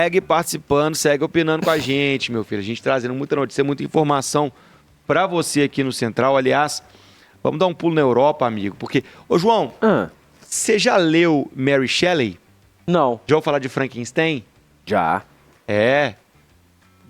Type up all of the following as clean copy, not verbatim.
Segue participando, segue opinando com a gente, meu filho. A gente trazendo muita notícia, muita informação para você aqui no Central. Aliás, vamos dar um pulo na Europa, amigo, porque... Ô, João, você já leu Mary Shelley? Não. Já ouviu falar de Frankenstein? Já.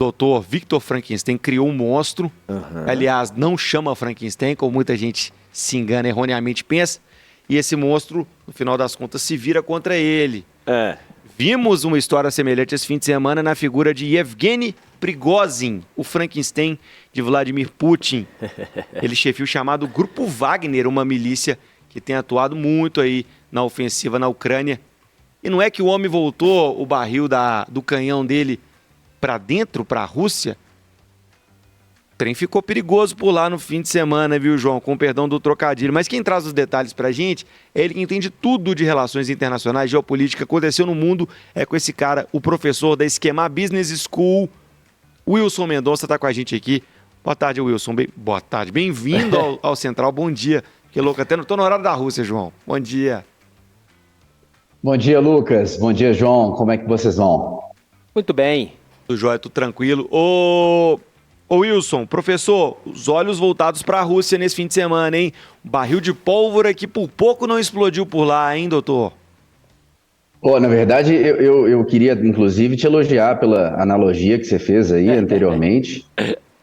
Dr. Victor Frankenstein criou um monstro. Aliás, não chama Frankenstein, como muita gente se engana, erroneamente pensa. E esse monstro, no final das contas, se vira contra ele. Vimos uma história semelhante esse fim de semana na figura de Yevgeny Prigozhin, o Frankenstein de Vladimir Putin. Ele chefia o chamado Grupo Wagner, uma milícia que tem atuado muito aí na ofensiva na Ucrânia. E não é que o homem voltou o barril do canhão dele para dentro, para a Rússia? O trem ficou perigoso por lá no fim de semana, viu, João? Com perdão do trocadilho. Mas quem traz os detalhes pra gente é ele que entende tudo de relações internacionais, geopolítica, aconteceu no mundo, é com esse cara, o professor da Esquema Business School, Wilson Mendonça, tá com a gente aqui. Boa tarde, Wilson. Boa tarde. Bem-vindo ao Central. Bom dia. Que louco, até não tô no horário da Rússia, João. Bom dia. Bom dia, Lucas. Bom dia, João. Como é que vocês vão? Muito bem. Tudo jóia, tudo tranquilo. Ô Wilson, professor, os olhos voltados para a Rússia nesse fim de semana, hein? Barril de pólvora que por pouco não explodiu por lá, hein, doutor? Na verdade, eu queria, inclusive, te elogiar pela analogia que você fez aí anteriormente.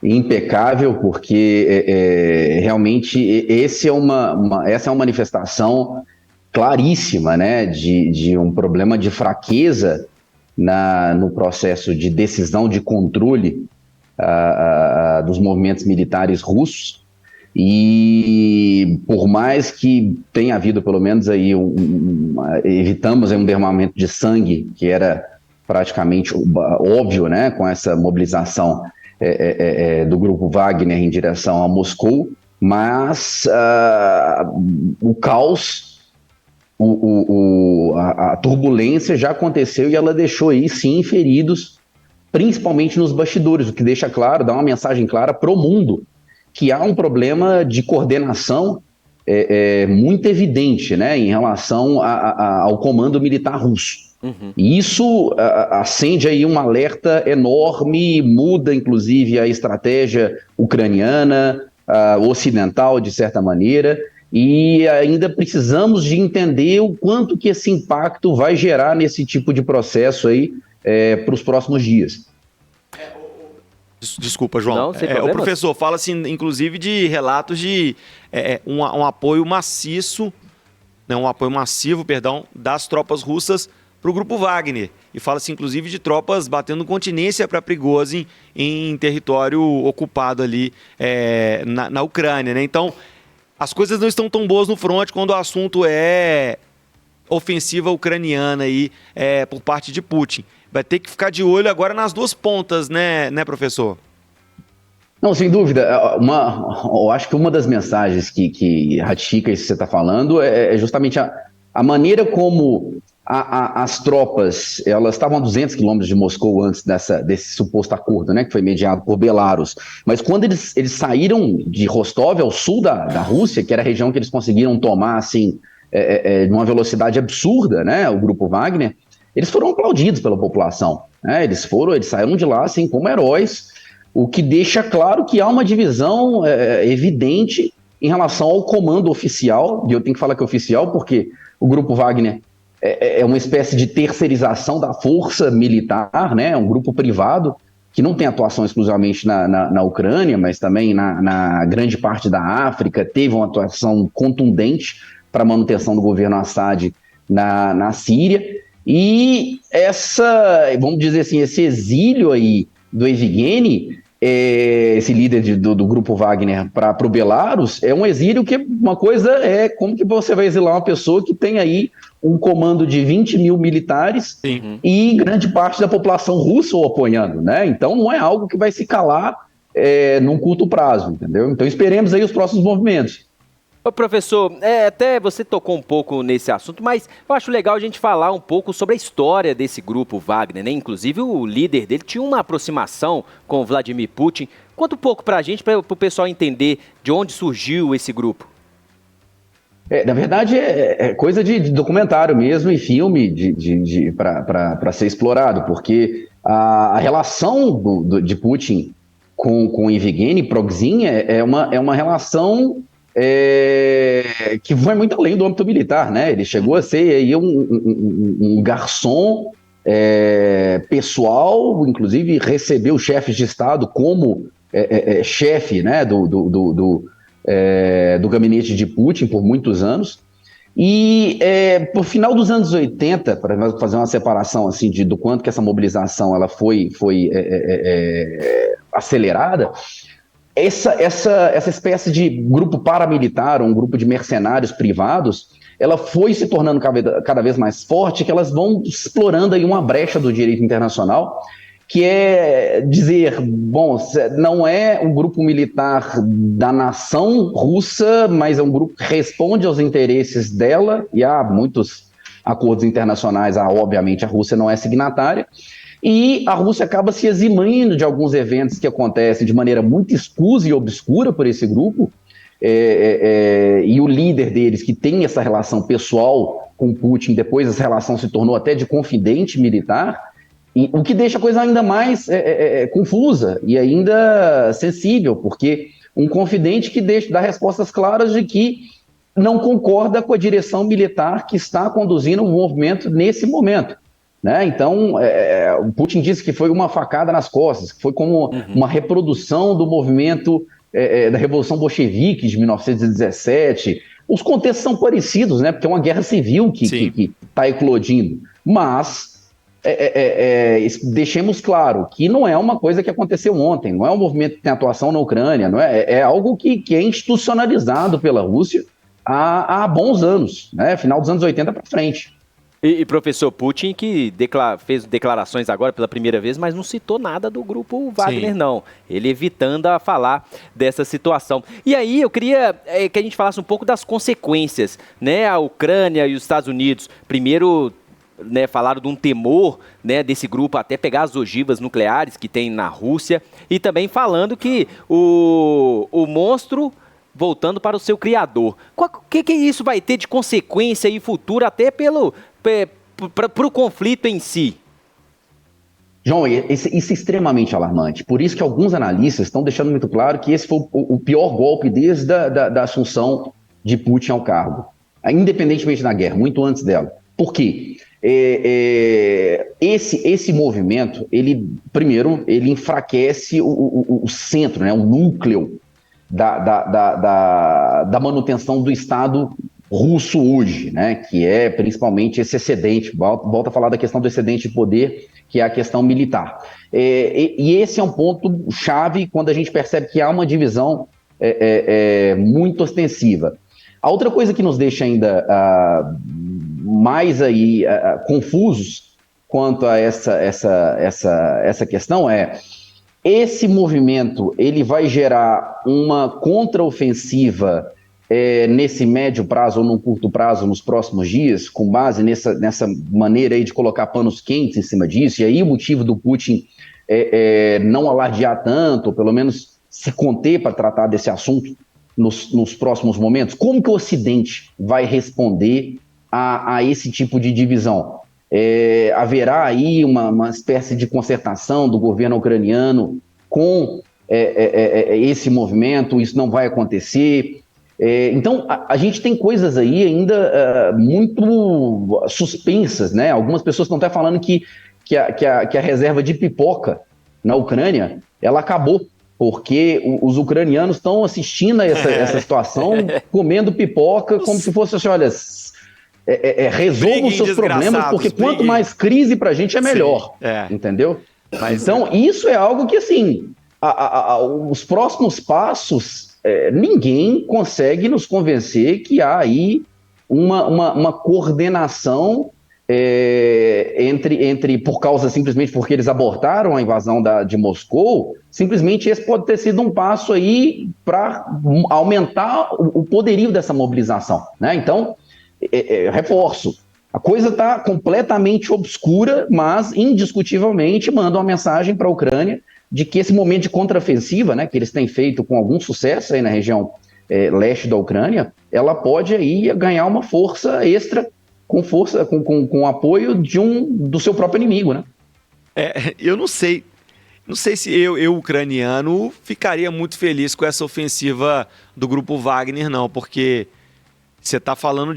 Impecável, porque realmente essa é uma manifestação claríssima, né, de um problema de fraqueza no processo de decisão, de controle dos movimentos militares russos. E por mais que tenha havido pelo menos aí evitamos um derramamento de sangue, que era praticamente óbvio, né, com essa mobilização do grupo Wagner em direção a Moscou, mas o caos, a turbulência já aconteceu e ela deixou aí sim feridos, principalmente nos bastidores, o que deixa claro, dá uma mensagem clara para o mundo que há um problema de coordenação muito evidente, né, em relação ao comando militar russo. E isso acende aí um alerta enorme, muda inclusive a estratégia ucraniana, ocidental de certa maneira, e ainda precisamos de entender o quanto que esse impacto vai gerar nesse tipo de processo aí para os próximos dias. Desculpa, João. Não, sem o professor fala, assim, inclusive, de relatos de um apoio maciço, né, um apoio massivo, das tropas russas para o Grupo Wagner. E fala-se, inclusive, de tropas batendo continência para Prigozhin em território ocupado ali na Ucrânia, né? Então, as coisas não estão tão boas no fronte quando o assunto é ofensiva ucraniana aí, por parte de Putin. Vai ter que ficar de olho agora nas duas pontas, né, professor? Não, sem dúvida. Eu acho que uma das mensagens que ratifica isso que você está falando é justamente a maneira como as tropas, elas estavam a 200 quilômetros de Moscou antes desse suposto acordo, né, que foi mediado por Belarus. Mas quando eles saíram de Rostov, ao sul da Rússia, que era a região que eles conseguiram tomar assim, de uma velocidade absurda, né, o Grupo Wagner, eles foram aplaudidos pela população, né? Eles saíram de lá assim, como heróis, o que deixa claro que há uma divisão evidente em relação ao comando oficial, e eu tenho que falar que é oficial porque o Grupo Wagner é uma espécie de terceirização da força militar, né? É um grupo privado que não tem atuação exclusivamente na Ucrânia, mas também na grande parte da África, teve uma atuação contundente para a manutenção do governo Assad na Síria. E vamos dizer assim, esse exílio aí do Yevgeny, esse líder do grupo Wagner para o Belarus, é um exílio que uma coisa como que você vai exilar uma pessoa que tem aí um comando de 20 mil militares e grande parte da população russa o apoiando, né? Então não é algo que vai se calar num curto prazo, entendeu? Então esperemos aí os próximos movimentos. Ô, professor, até você tocou um pouco nesse assunto, mas eu acho legal a gente falar um pouco sobre a história desse grupo Wagner, né? Inclusive o líder dele tinha uma aproximação com o Vladimir Putin. Conta um pouco pra gente, para o pessoal entender de onde surgiu esse grupo. Na verdade, é coisa de documentário mesmo e filme para ser explorado, porque a relação de Putin com Yevgeny Prigozhin é uma relação que vai muito além do âmbito militar, né? Ele chegou a ser aí um garçom pessoal, inclusive recebeu chefes de Estado como chefe, né, do gabinete de Putin por muitos anos. E por final dos anos 80, para fazer uma separação assim do quanto que essa mobilização ela foi acelerada, essa espécie de grupo paramilitar, um grupo de mercenários privados, ela foi se tornando cada vez mais forte, que elas vão explorando aí uma brecha do direito internacional, que é dizer, bom, não é um grupo militar da nação russa, mas é um grupo que responde aos interesses dela, e há muitos acordos internacionais, obviamente a Rússia não é signatária, e a Rússia acaba se eximindo de alguns eventos que acontecem de maneira muito escusa e obscura por esse grupo, e o líder deles, que tem essa relação pessoal com Putin, depois essa relação se tornou até de confidente militar, e o que deixa a coisa ainda mais confusa e ainda sensível, porque um confidente que dá respostas claras de que não concorda com a direção militar que está conduzindo o movimento nesse momento. Né? Então, o Putin disse que foi uma facada nas costas, que foi como uma reprodução do movimento da Revolução Bolchevique de 1917. Os contextos são parecidos, né? Porque é uma guerra civil que está eclodindo. Mas deixemos claro que não é uma coisa que aconteceu ontem, não é um movimento que tem atuação na Ucrânia, não é algo que é institucionalizado pela Rússia há bons anos, né? Final dos anos 80 para frente. E professor Putin, que fez declarações agora pela primeira vez, mas não citou nada do grupo Wagner, não. Ele evitando a falar dessa situação. E aí eu queria que a gente falasse um pouco das consequências, né? A Ucrânia e os Estados Unidos, primeiro, né, falaram de um temor, né, desse grupo até pegar as ogivas nucleares que tem na Rússia, e também falando que o monstro voltando para o seu criador. O que isso vai ter de consequência e futuro até para o conflito em si? João, isso é extremamente alarmante. Por isso que alguns analistas estão deixando muito claro que esse foi o pior golpe desde da assunção de Putin ao cargo, independentemente da guerra, muito antes dela. Por quê? Esse movimento, primeiro, ele enfraquece o centro, né, o núcleo da manutenção do Estado russo hoje, né, que é principalmente esse excedente, volta a falar da questão do excedente de poder, que é a questão militar. E esse é um ponto chave quando a gente percebe que há uma divisão muito ostensiva. A outra coisa que nos deixa ainda mais aí confusos quanto a essa questão esse movimento ele vai gerar uma contraofensiva nesse médio prazo ou no curto prazo nos próximos dias, com base nessa maneira aí de colocar panos quentes em cima disso, e aí o motivo do Putin não alardear tanto, ou pelo menos se conter para tratar desse assunto nos próximos momentos. Como que o Ocidente vai responder a esse tipo de divisão? Haverá aí uma espécie de concertação do governo ucraniano com esse movimento? Isso não vai acontecer? Então, a gente tem coisas aí ainda muito suspensas, né? Algumas pessoas estão até falando que a reserva de pipoca na Ucrânia, ela acabou, porque os ucranianos estão assistindo a essa situação, comendo pipoca como se fosse assim, olha, resolva os seus problemas, porque quanto mais crise pra gente é melhor, entendeu? Então, isso é algo que, assim, os próximos passos, ninguém consegue nos convencer que há aí uma coordenação por causa, simplesmente porque eles abortaram a invasão de Moscou, simplesmente esse pode ter sido um passo aí para aumentar o poderio dessa mobilização, né? Então, reforço, a coisa está completamente obscura, mas indiscutivelmente manda uma mensagem para a Ucrânia de que esse momento de contraofensiva, né, que eles têm feito com algum sucesso aí na região leste da Ucrânia, ela pode aí ganhar uma força extra com apoio do seu próprio inimigo, né? Eu não sei. Não sei se eu, ucraniano, ficaria muito feliz com essa ofensiva do grupo Wagner, não, porque você está falando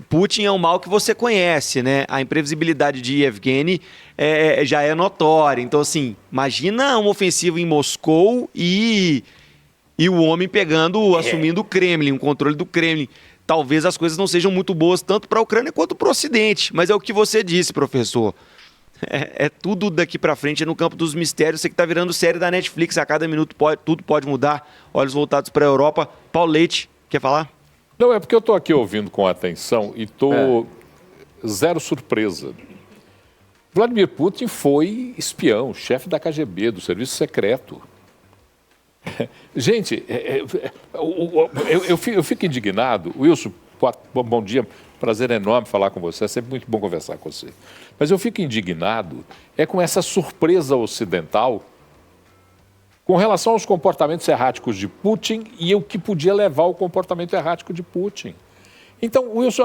Putin é um mal que você conhece, né? A imprevisibilidade de Yevgeny já é notória. Então, assim, imagina uma ofensiva em Moscou e o homem assumindo o Kremlin, o controle do Kremlin. Talvez as coisas não sejam muito boas tanto para a Ucrânia quanto para o Ocidente. Mas é o que você disse, professor. É tudo daqui para frente, é no campo dos mistérios. Você que está virando série da Netflix, a cada minuto tudo pode mudar. Olhos voltados para a Europa. Paulo Leite, quer falar? Não, é porque eu estou aqui ouvindo com atenção e estou zero surpresa. Vladimir Putin foi espião, chefe da KGB, do Serviço Secreto. Gente, eu fico indignado. Wilson, bom dia, prazer enorme falar com você, é sempre muito bom conversar com você. Mas eu fico indignado com essa surpresa ocidental com relação aos comportamentos erráticos de Putin e o que podia levar ao comportamento errático de Putin. Então, Wilson,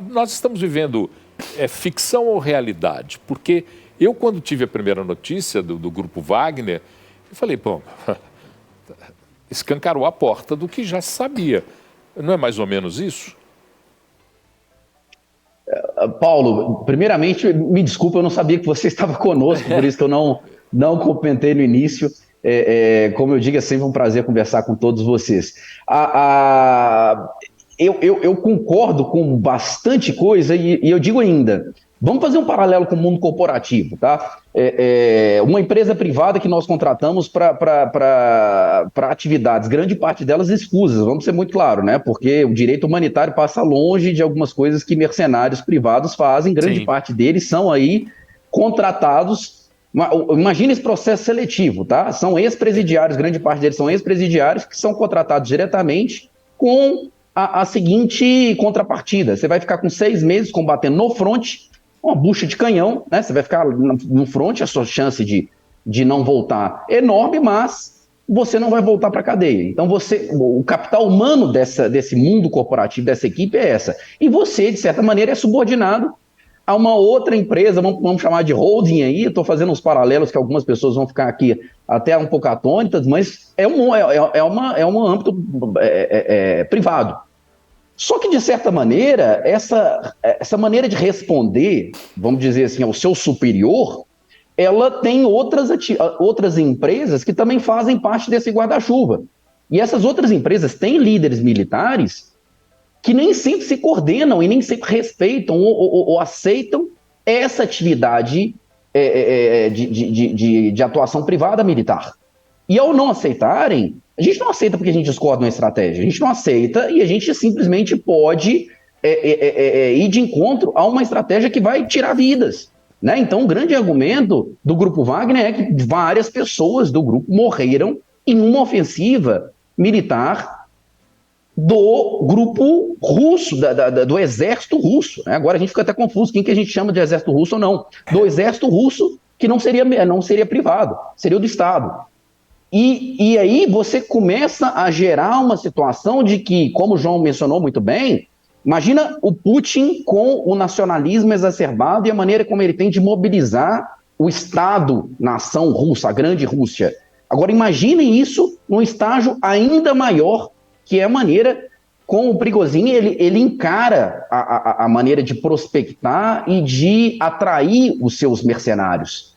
nós estamos vivendo ficção ou realidade? Porque eu, quando tive a primeira notícia do grupo Wagner, eu falei, bom, escancarou a porta do que já se sabia. Não é mais ou menos isso? Paulo, primeiramente, me desculpa, eu não sabia que você estava conosco, por isso que eu não comentei no início. Como eu digo, é sempre um prazer conversar com todos vocês. Eu concordo com bastante coisa e eu digo ainda, vamos fazer um paralelo com o mundo corporativo, tá? Uma empresa privada que nós contratamos para atividades, grande parte delas escusas, vamos ser muito claros, né? Porque o direito humanitário passa longe de algumas coisas que mercenários privados fazem, grande parte deles são aí contratados. Imagina esse processo seletivo, tá? São ex-presidiários, grande parte deles são ex-presidiários que são contratados diretamente com a seguinte contrapartida. Você vai ficar com 6 meses combatendo no fronte, uma bucha de canhão, né? Você vai ficar no fronte, a sua chance de não voltar é enorme, mas você não vai voltar para a cadeia. Então, o capital humano desse mundo corporativo, dessa equipe é essa. E você, de certa maneira, é subordinado a uma outra empresa, vamos chamar de holding aí, estou fazendo uns paralelos que algumas pessoas vão ficar aqui até um pouco atônitas, mas é um âmbito privado. Só que, de certa maneira, essa maneira de responder, vamos dizer assim, ao seu superior, ela tem outras empresas que também fazem parte desse guarda-chuva. E essas outras empresas têm líderes militares que nem sempre se coordenam e nem sempre respeitam ou aceitam essa atividade de atuação privada militar. E ao não aceitarem, a gente não aceita porque a gente discorda uma estratégia, a gente não aceita e a gente simplesmente pode ir de encontro a uma estratégia que vai tirar vidas. Né? Então, o grande argumento do grupo Wagner é que várias pessoas do grupo morreram em uma ofensiva militar do grupo russo, do exército russo. Né? Agora a gente fica até confuso quem que a gente chama de exército russo ou não. Do exército russo, que não seria privado, seria o do Estado. E aí você começa a gerar uma situação de que, como o João mencionou muito bem, imagina o Putin com o nacionalismo exacerbado e a maneira como ele tem de mobilizar o Estado-nação russa, a grande Rússia. Agora imaginem isso num estágio ainda maior, que é a maneira como o Prigozhin ele encara a maneira de prospectar e de atrair os seus mercenários.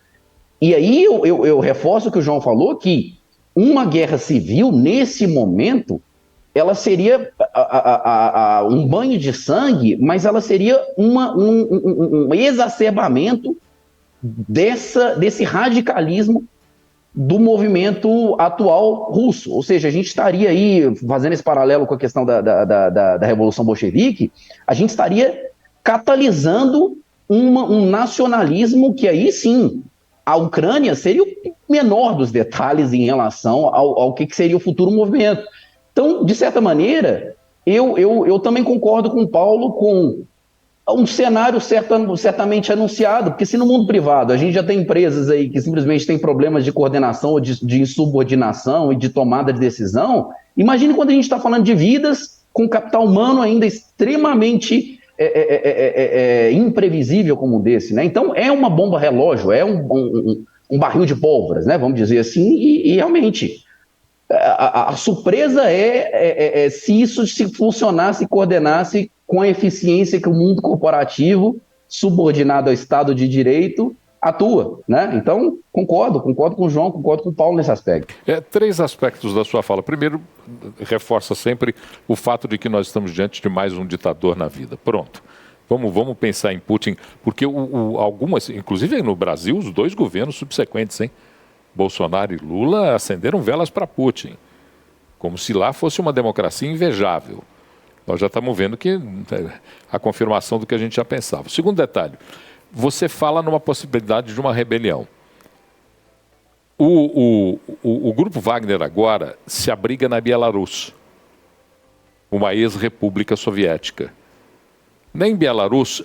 E aí eu reforço o que o João falou, que uma guerra civil, nesse momento, ela seria um banho de sangue, mas ela seria um exacerbamento desse radicalismo do movimento atual russo. Ou seja, a gente estaria aí, fazendo esse paralelo com a questão da Revolução Bolchevique, a gente estaria catalisando um nacionalismo que aí sim, a Ucrânia seria o menor dos detalhes em relação ao que seria o futuro movimento. Então, de certa maneira, eu também concordo com o Paulo com um cenário certamente anunciado, porque se no mundo privado a gente já tem empresas aí que simplesmente têm problemas de coordenação ou de insubordinação e de tomada de decisão, imagine quando a gente está falando de vidas com capital humano ainda extremamente imprevisível como desse, né? Então é uma bomba relógio, é um barril de pólvora, né? Vamos dizer assim, e realmente a surpresa se isso se funcionasse, se coordenasse com a eficiência que o mundo corporativo, subordinado ao Estado de Direito, atua, né? Então, concordo com o João, concordo com o Paulo nesse aspecto. 3 aspectos da sua fala. Primeiro, reforça sempre o fato de que nós estamos diante de mais um ditador na vida. Pronto. Vamos pensar em Putin, porque algumas, inclusive no Brasil, os 2 governos subsequentes, Bolsonaro e Lula acenderam velas para Putin, como se lá fosse uma democracia invejável. Nós já estamos vendo que a confirmação do que a gente já pensava. Segundo detalhe, você fala numa possibilidade de uma rebelião. O Grupo Wagner agora se abriga na Bielorrússia, uma ex-república soviética. Nem Bielorrússia,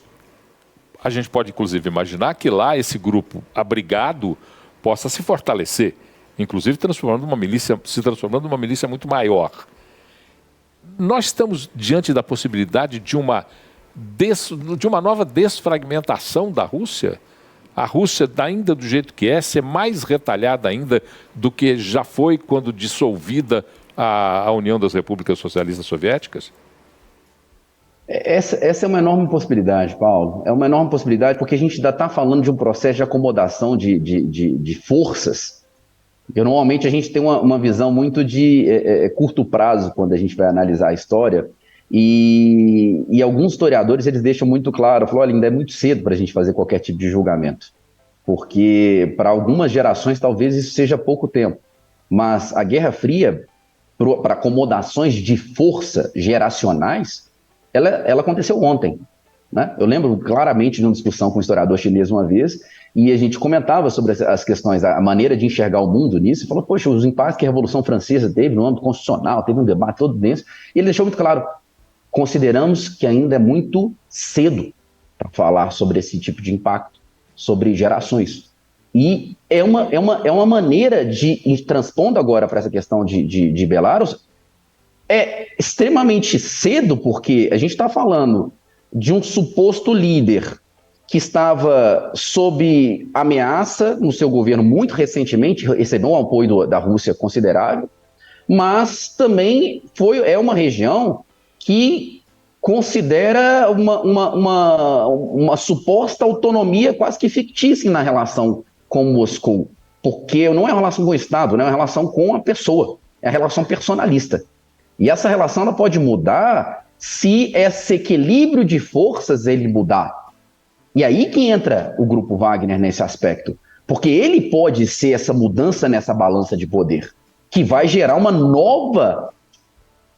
a gente pode inclusive imaginar que lá esse grupo abrigado possa se fortalecer, inclusive se transformando numa milícia muito maior. Nós estamos diante da possibilidade de uma nova desfragmentação da Rússia? A Rússia, ainda do jeito que ser mais retalhada ainda do que já foi quando dissolvida a União das Repúblicas Socialistas Soviéticas? Essa é uma enorme possibilidade, Paulo. É uma enorme possibilidade porque a gente ainda está falando de um processo de acomodação de forças. Porque normalmente a gente tem uma visão muito de curto prazo quando a gente vai analisar a história. E alguns historiadores eles deixam muito claro, falam, olha, ainda é muito cedo para a gente fazer qualquer tipo de julgamento. Porque para algumas gerações talvez isso seja pouco tempo. Mas a Guerra Fria, para acomodações de força geracionais, ela aconteceu ontem, né? Eu lembro claramente de uma discussão com um historiador chinês uma vez, e a gente comentava sobre as questões, a maneira de enxergar o mundo nisso, e falou, poxa, os impactos que a Revolução Francesa teve no âmbito constitucional, teve um debate todo denso, e ele deixou muito claro, consideramos que ainda é muito cedo para falar sobre esse tipo de impacto, sobre gerações. E é uma maneira de transpondo agora para essa questão de Belarus, é extremamente cedo, porque a gente está falando de um suposto líder que estava sob ameaça no seu governo muito recentemente, recebeu um apoio da Rússia considerável, mas também é uma região que considera uma suposta autonomia quase que fictícia na relação com Moscou, porque não é uma relação com o Estado, não é uma relação com a pessoa, é a relação personalista. E essa relação ela pode mudar se esse equilíbrio de forças ele mudar. E aí que entra o Grupo Wagner nesse aspecto. Porque ele pode ser essa mudança nessa balança de poder, que vai gerar uma nova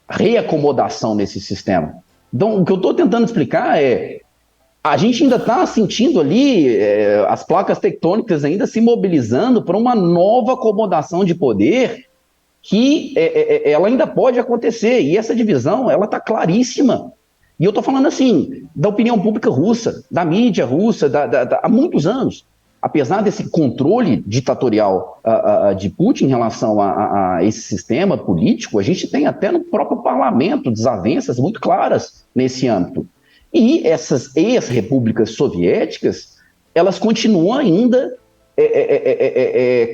reacomodação nesse sistema. Então, o que eu estou tentando explicar a gente ainda está sentindo ali as placas tectônicas ainda se mobilizando para uma nova acomodação de poder que ela ainda pode acontecer, e essa divisão, ela está claríssima. E eu estou falando assim, da opinião pública russa, da mídia russa, há muitos anos. Apesar desse controle ditatorial de Putin em relação a esse sistema político, a gente tem até no próprio parlamento desavenças muito claras nesse âmbito. E essas ex-repúblicas soviéticas, elas continuam ainda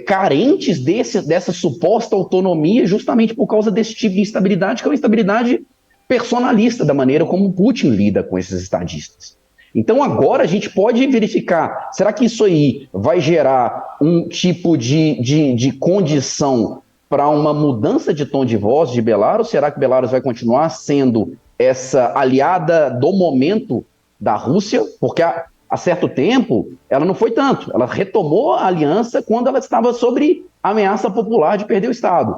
carentes dessa suposta autonomia justamente por causa desse tipo de instabilidade, que é uma instabilidade personalista da maneira como Putin lida com esses estadistas. Então agora a gente pode verificar, será que isso aí vai gerar um tipo de condição para uma mudança de tom de voz de Belarus? Será que Belarus vai continuar sendo essa aliada do momento da Rússia? Porque há certo tempo, ela não foi tanto. Ela retomou a aliança quando ela estava sob ameaça popular de perder o Estado.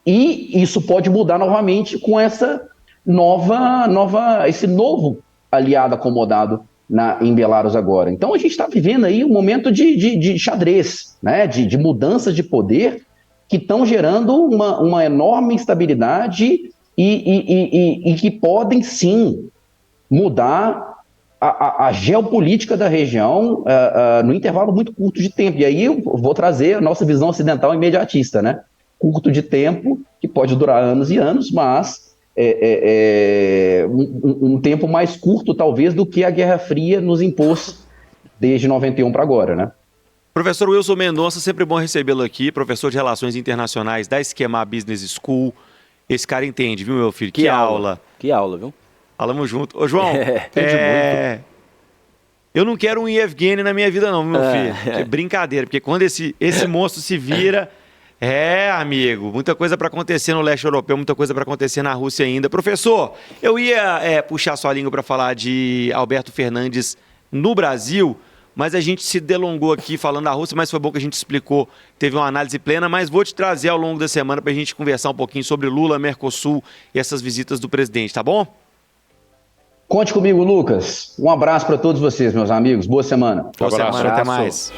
E isso pode mudar novamente com essa esse novo aliado acomodado em Belarus agora. Então a gente está vivendo aí um momento de xadrez, né? de mudanças de poder que estão gerando uma enorme instabilidade e que podem sim mudar a geopolítica da região no intervalo muito curto de tempo. E aí eu vou trazer a nossa visão ocidental imediatista, né? Curto de tempo, que pode durar anos e anos, mas um tempo mais curto, talvez, do que a Guerra Fria nos impôs desde 91 para agora, né? Professor Wilson Mendonça, sempre bom recebê-lo aqui, professor de Relações Internacionais da Esquema Business School. Esse cara entende, viu, meu filho? Que aula. Que aula, viu? Falamos junto. Ô, João, muito. Eu não quero um Yevgeny na minha vida não, meu filho. É brincadeira, porque quando esse monstro se vira... amigo, muita coisa para acontecer no leste europeu, muita coisa para acontecer na Rússia ainda. Professor, eu ia puxar sua língua para falar de Alberto Fernandes no Brasil, mas a gente se delongou aqui falando da Rússia, mas foi bom que a gente explicou, teve uma análise plena, mas vou te trazer ao longo da semana para a gente conversar um pouquinho sobre Lula, Mercosul e essas visitas do presidente, tá bom? Conte comigo, Lucas. Um abraço para todos vocês, meus amigos. Boa semana. Boa semana, até mais.